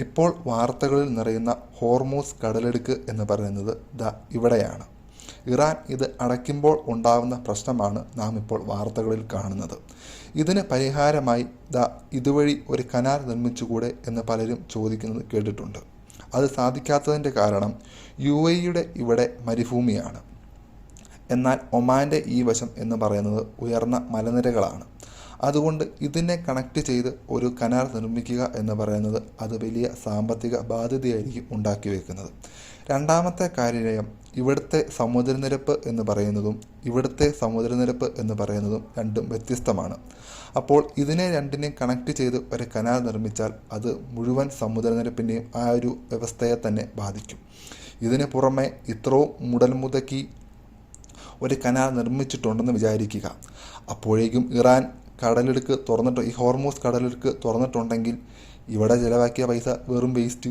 ഇപ്പോൾ വാർത്തകളിൽ നിറയുന്ന ഹോർമൂസ് കടലിടുക്ക് എന്ന് പറയുന്നത് ഇവിടെയാണ്. ഇറാൻ ഇത് അടയ്ക്കുമ്പോൾ ഉണ്ടാകുന്ന പ്രശ്നമാണ് നാം ഇപ്പോൾ വാർത്തകളിൽ കാണുന്നത്. ഇതിന് പരിഹാരമായി ഇതുവഴി ഒരു കനാൽ നിർമ്മിച്ചുകൂടെ എന്ന് പലരും ചോദിക്കുന്നത് കേട്ടിട്ടുണ്ട്. അത് സാധിക്കാത്തതിൻ്റെ കാരണം UAE ഇവിടെ മരുഭൂമിയാണ്. എന്നാൽ ഒമാൻ്റെ ഈ വശം എന്ന് പറയുന്നത് ഉയർന്ന മലനിരകളാണ്. അതുകൊണ്ട് ഇതിനെ കണക്ട് ചെയ്ത് ഒരു കനാൽ നിർമ്മിക്കുക എന്ന് പറയുന്നത് അത് വലിയ സാമ്പത്തിക ബാധ്യതയായിരിക്കും ഉണ്ടാക്കി വയ്ക്കുന്നത്. രണ്ടാമത്തെ കാര്യം, ഇവിടുത്തെ സമുദ്രനിരപ്പ് എന്ന് പറയുന്നതും രണ്ടും വ്യത്യസ്തമാണ്. അപ്പോൾ ഇതിനെ രണ്ടിനെയും കണക്ട് ചെയ്ത് ഒരു കനാൽ നിർമ്മിച്ചാൽ അത് മുഴുവൻ സമുദ്രനിരപ്പിൻ്റെയും ആ ഒരു വ്യവസ്ഥയെ തന്നെ ബാധിക്കും. ഇതിന് പുറമെ ഇത്രയും മുതൽമുടക്കി ഒരു കനാൽ നിർമ്മിച്ചിട്ടുണ്ടെന്ന് വിചാരിക്കുക. അപ്പോഴേക്കും ഇറാൻ ഈ ഹോർമൂസ് കടലിടുക്ക് തുറന്നിട്ടുണ്ടെങ്കിൽ ഇവിടെ ചിലവാക്കിയ പൈസ വെറും വേസ്റ്റ്.